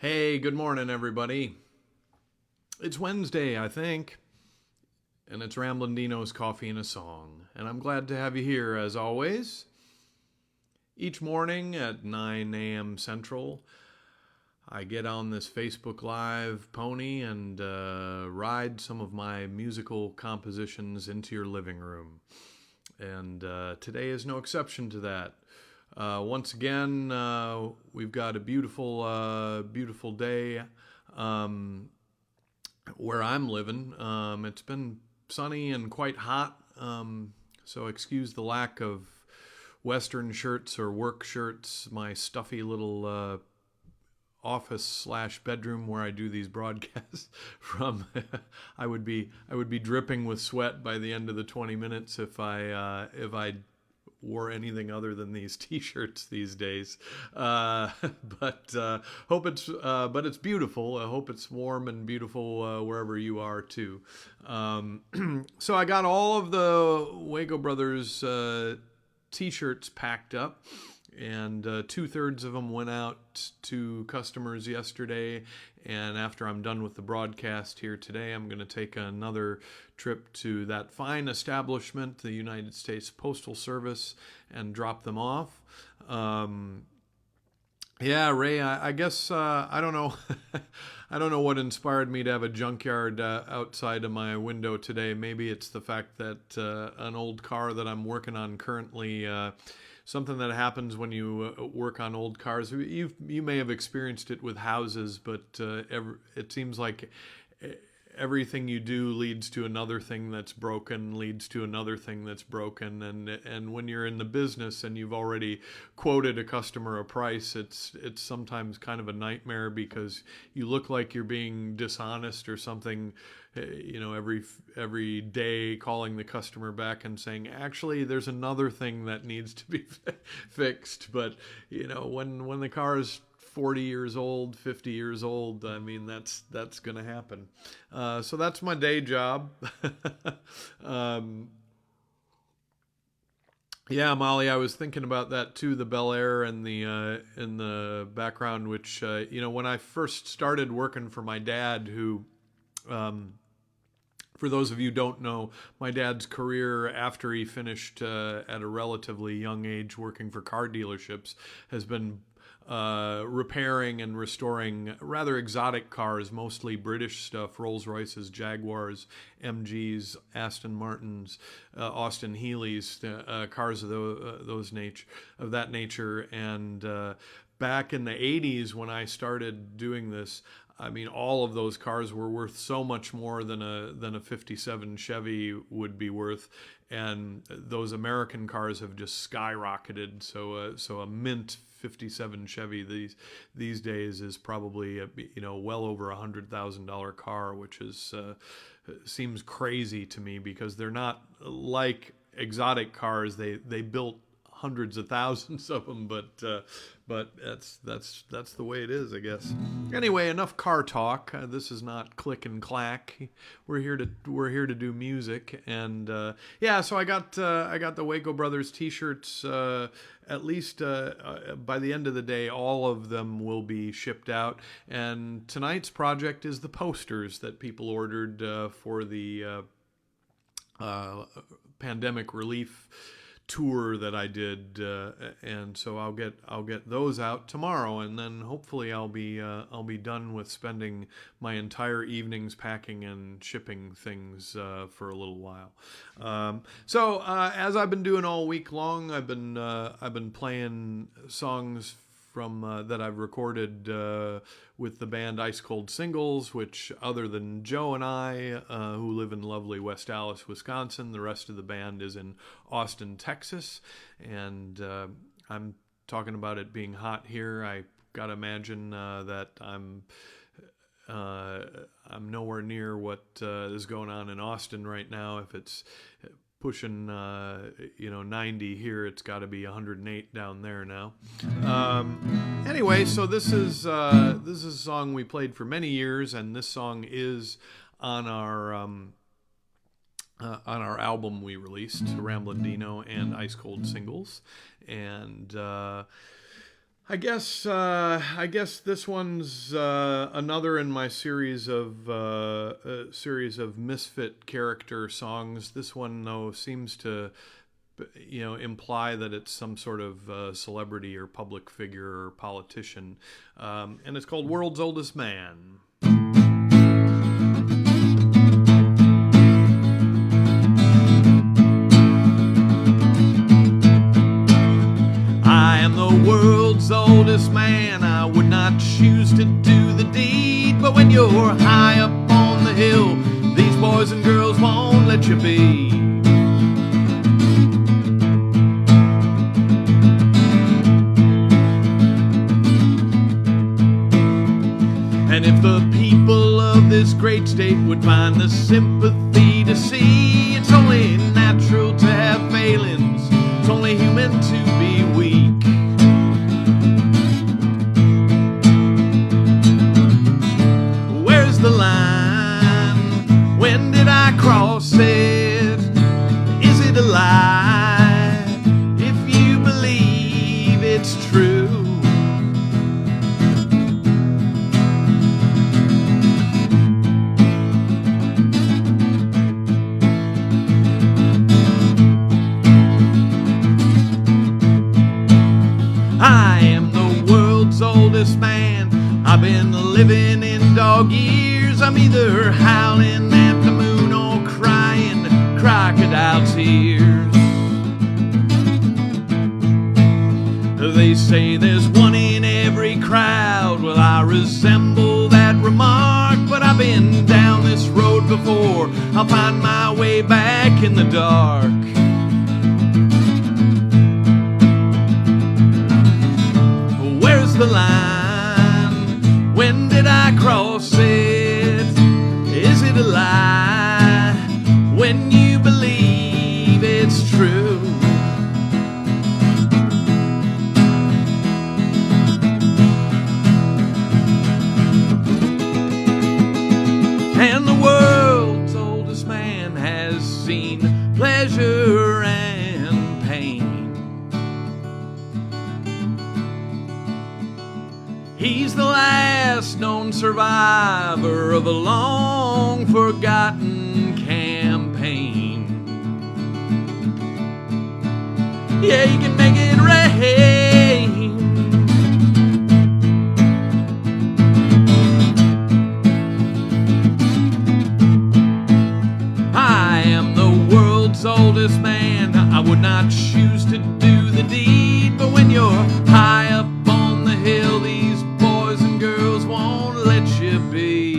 Hey, good morning, everybody. It's Wednesday, I think, and it's Ramblin Deano's Coffee and a Song, and I'm glad to have you here, as always. Each morning at 9 a.m. Central, I get on this Facebook Live pony and ride some of my musical compositions into your living room. And today is no exception to that. Once again, we've got a beautiful day where I'm living. It's been sunny and quite hot, so excuse the lack of Western shirts or work shirts. My stuffy little office/bedroom where I do these broadcasts from. I would be dripping with sweat by the end of the 20 minutes if I wore anything other than these t-shirts these days. But it's beautiful. I hope it's warm and beautiful wherever you are too. So I got all of the Waco Brothers t-shirts packed up, and 2/3 of them went out to customers yesterday. And after I'm done with the broadcast here today, I'm going to take another trip to that fine establishment, the United States Postal Service, and drop them off. Yeah, Ray, I guess I don't know. I don't know what inspired me to have a junkyard outside of my window today. Maybe it's the fact that an old car that I'm working on currently, something that happens when you work on old cars. You may have experienced it with houses, but it seems like everything you do leads to another thing that's broken, leads to another thing that's broken, and when you're in the business and you've already quoted a customer a price, it's sometimes kind of a nightmare because you look like you're being dishonest or something. Every day calling the customer back and saying, actually, there's another thing that needs to be fixed. But when the car is 40 years old, 50 years old, I mean, that's going to happen. So that's my day job. Yeah, Molly, I was thinking about that too, the Bel Air and the in the background, which, when I first started working for my dad, who, for those of you who don't know, my dad's career after he finished at a relatively young age working for car dealerships has been repairing and restoring rather exotic cars, mostly British stuff, Rolls-Royces, Jaguars, MGs, Aston Martins, Austin Healey's, cars of that nature. And back in the 80s when I started doing this, I mean, all of those cars were worth so much more than a 57 Chevy would be worth, and those American cars have just skyrocketed. So a mint 57 Chevy these days is probably well over $100,000 car, which is seems crazy to me because they're not like exotic cars. They built hundreds of thousands of them, but that's the way it is, I guess. Anyway, enough car talk. This is not click and clack. We're here to do music, and so I got the Waco Brothers t-shirts. At least by the end of the day, all of them will be shipped out. And tonight's project is the posters that people ordered for the pandemic relief tour that I did, and so I'll get those out tomorrow, and then hopefully I'll be done with spending my entire evenings packing and shipping things for a little while. So as I've been doing all week long, I've been playing songs from that I've recorded with the band Ice Cold Singles, which, other than Joe and I, who live in lovely West Allis, Wisconsin, the rest of the band is in Austin, Texas. And I'm talking about it being hot here. I gotta imagine that I'm nowhere near what is going on in Austin right now. If it's pushing 90 here, it's got to be 108 down there now. Anyway, so this is a song we played for many years, and this song is on our album we released, Ramblin Deano and Ice Cold Singles. And I guess this one's another in my series of misfit character songs. This one though seems to imply that it's some sort of celebrity or public figure or politician, and it's called "World's Oldest Man." I am the world's oldest man. I would not choose to do the deed, but when you're high up on the hill, these boys and girls won't let you be. And if the people of this great state would find the sympathy to see, it's only natural to have failings, it's only human to be weak. Where's the line? When did I cross it? Is it a lie? If you believe it's true, I am the world's oldest man. I've been living in dog years. I'm either howling at the moon or crying crocodile tears. They say there's one in every crowd. Well, I resemble that remark, but I've been down this road before. I'll find my way back in the dark. Where's the line? When did I cross it? Is it a lie? When you believe it's true. And the world's oldest man has seen pleasure and pain. He's the last known survivor of a long forgotten campaign. Yeah, you can make it rain. I am the world's oldest man. I would not choose to do the deed, but when you're high up on the hill, these boys and girls won't let you be.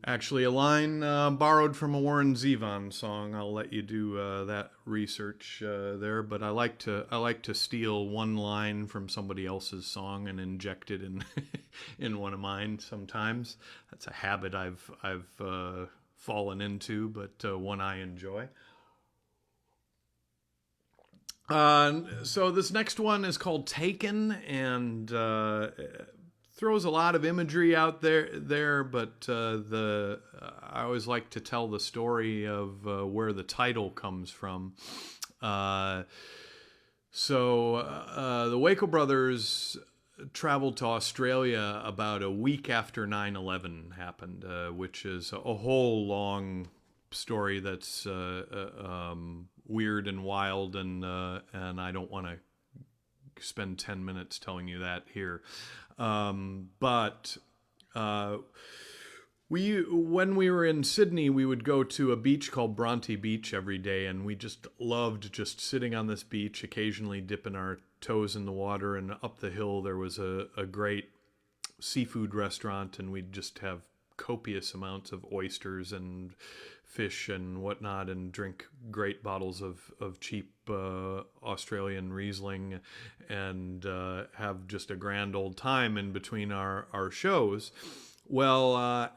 Actually, a line borrowed from a Warren Zevon song. I'll let you do that research there, but I like to steal one line from somebody else's song and inject it in in one of mine. Sometimes that's a habit I've fallen into, but one I enjoy. So this next one is called "Taken," and throws a lot of imagery out there, but I always like to tell the story of where the title comes from. The Waco Brothers traveled to Australia about a week after 9/11 happened, which is a whole long story that's weird and wild, and I don't want to spend 10 minutes telling you that here. But when we were in Sydney, we would go to a beach called Bronte Beach every day, and we just loved just sitting on this beach, occasionally dipping our toes in the water, and up the hill there was a great seafood restaurant, and we'd just have copious amounts of oysters and fish and whatnot, and drink great bottles of cheap Australian Riesling, and have just a grand old time in between our shows. Well,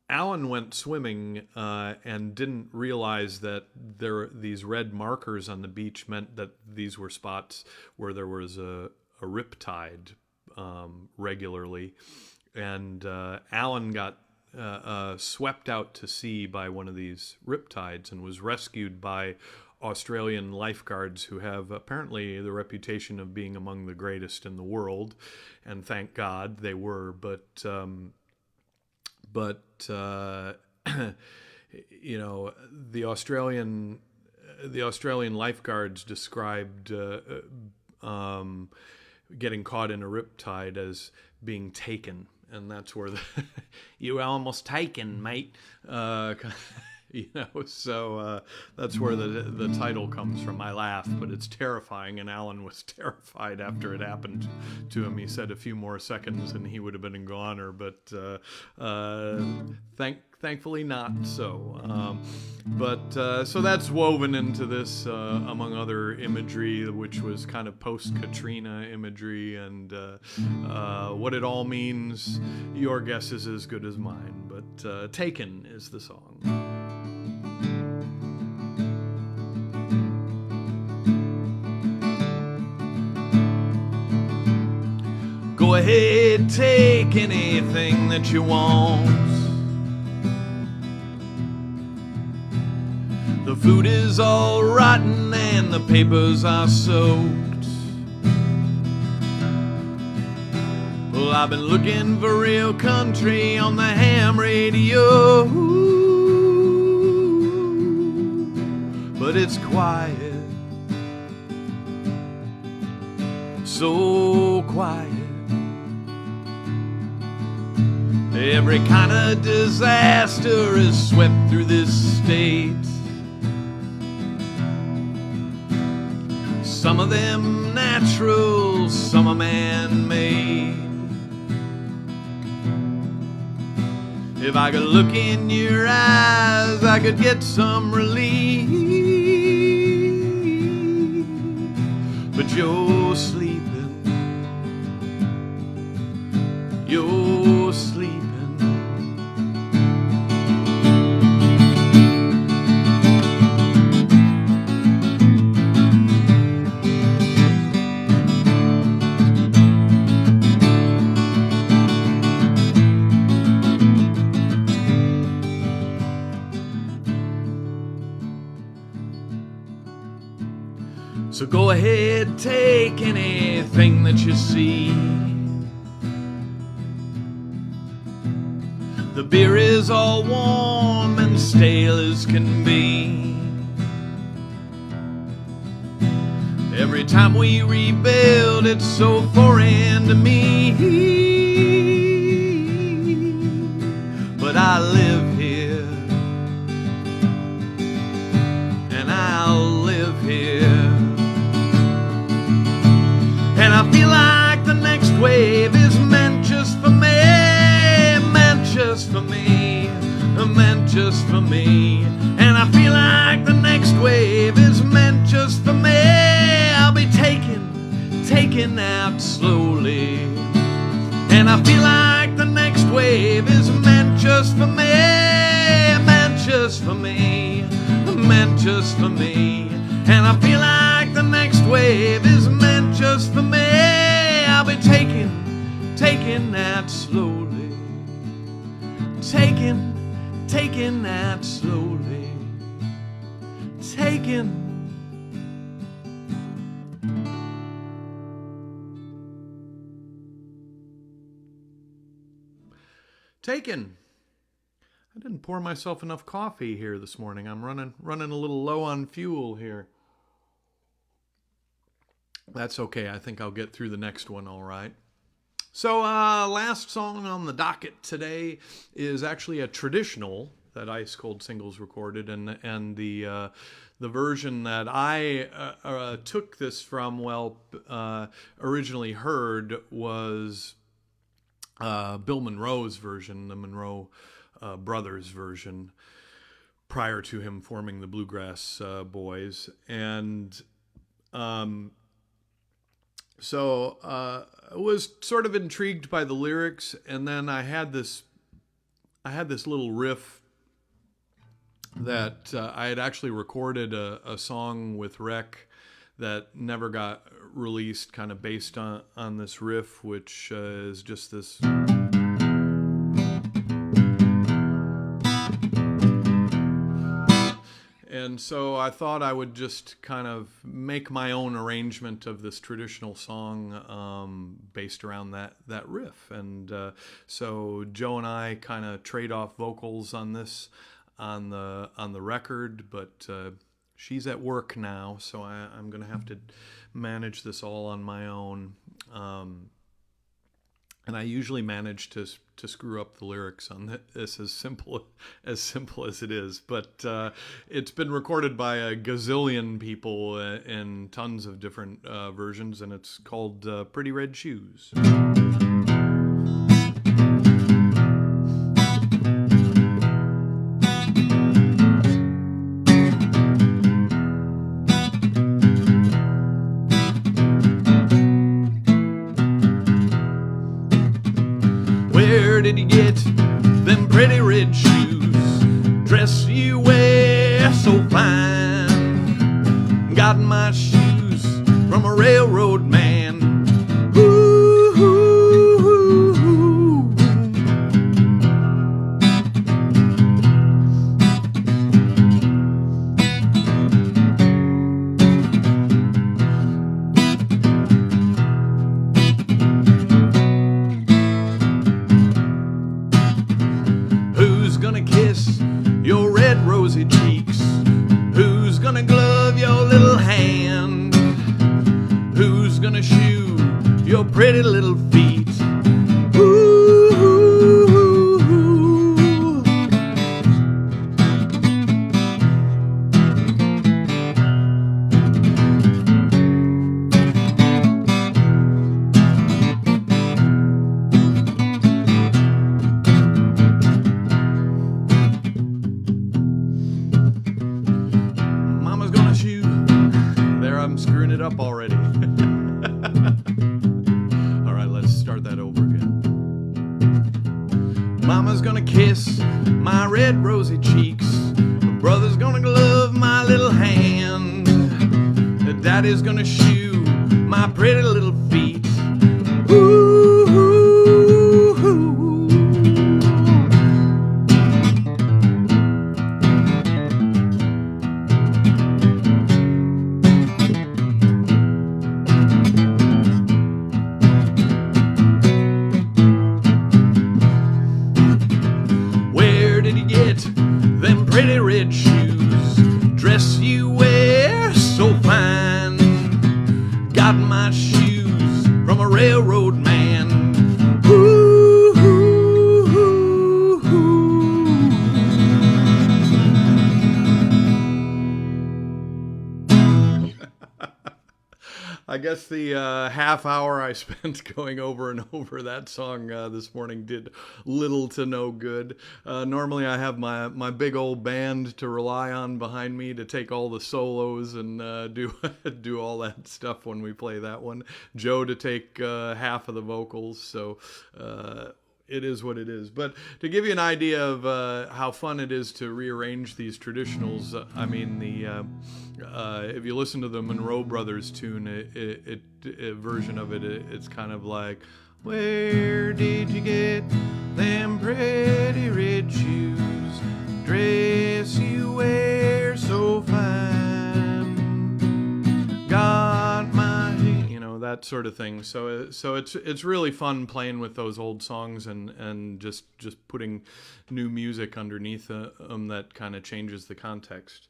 Alan went swimming and didn't realize that these red markers on the beach meant that these were spots where there was a riptide regularly, and Alan got swept out to sea by one of these riptides and was rescued by Australian lifeguards who have apparently the reputation of being among the greatest in the world, and thank God they were. But you know, the Australian lifeguards described getting caught in a riptide as being taken, and that's where the you were almost taken, mate. You know, so that's where the title comes from. I laugh, but it's terrifying, and Alan was terrified after it happened to him. He said a few more seconds and he would have been a goner, but thankfully not so. So that's woven into this, among other imagery, which was kind of post-Katrina imagery, and what it all means, your guess is as good as mine. But Taken is the song. Go ahead, take anything that you want. The food is all rotten and the papers are soaked. Well, I've been looking for real country on the ham radio, but it's quiet, so quiet. Every kind of disaster is swept through this state. Some of them natural, some are man-made. If I could look in your eyes, I could get some relief. But you're sleeping, you're sleeping. So go ahead, take anything that you see. The beer is all warm and stale as can be. Every time we rebuild, it's so foreign to me. But I live here, and I'll live here. And I feel like the next wave is meant just for me, meant just for me, meant just for me. And I feel like the next wave is meant just for me. I'll be taken out slowly. And I feel like the next wave is meant just for me, meant just for me, meant just for me. And I feel like the next wave is meant just for me. I'll be taken out slowly, taken out slowly, taken. I didn't pour myself enough coffee here this morning. I'm running a little low on fuel here. That's okay. I think I'll get through the next one all right. So last song on the docket today is actually a traditional that Ice Cold Singles recorded, and the version that I took this from, originally heard was Bill Monroe's version, the Monroe Brothers version, prior to him forming the Bluegrass Boys. And so I was sort of intrigued by the lyrics, and then I had this little riff that I had actually recorded a song with Rec that never got released, kind of based on this riff, which is just this. And so I thought I would just kind of make my own arrangement of this traditional song based around that riff. And so Joe and I kind of trade off vocals on this on the record, but she's at work now, so I'm going to have to manage this all on my own. And I usually manage to screw up the lyrics on this as simple as it is. But it's been recorded by a gazillion people in tons of different versions, and it's called Pretty Red Shoes. Where did you get them pretty red shoes? Dress you wear so fine. Got my shoes from a railroad man. Ooh, ooh, ooh. Who's gonna kiss your red rosy cheeks? Who's gonna glove your little hand? Who's gonna shoe your pretty little feet? Ooh, ooh, ooh. Mama's gonna shoe. There, I'm screwing it up already. All right, let's start that over again. Mama's gonna kiss my red rosy cheeks. My brother's gonna glove my little hand. Daddy's gonna shoe my pretty little feet. Ooh, ooh, ooh. Where did you get them pretty red shoes? Dress you wear so fine. Got my shoes from a railroad man. Ooh, ooh, ooh, ooh. I guess the half hour I spent going over and over that song this morning did little to no good. Normally I have my big old band to rely on behind me to take all the solos and do all that stuff when we play that one. Joe to take half of the vocals, so it is what it is. But to give you an idea of how fun it is to rearrange these traditionals, I mean, if you listen to the Monroe Brothers tune, version of it, it's kind of like, where did you get them pretty red shoes? Dress you wear so fine. Got my, that sort of thing. So it's really fun playing with those old songs and just putting new music underneath them that kind of changes the context.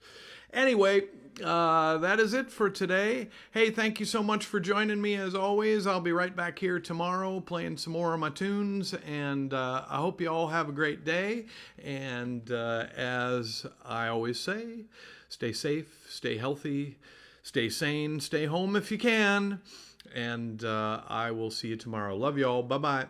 Anyway, that is it for today. Hey, thank you so much for joining me as always. I'll be right back here tomorrow playing some more of my tunes, and I hope you all have a great day. And as I always say, stay safe, stay healthy, stay sane, stay home if you can, and I will see you tomorrow. Love you all. Bye-bye.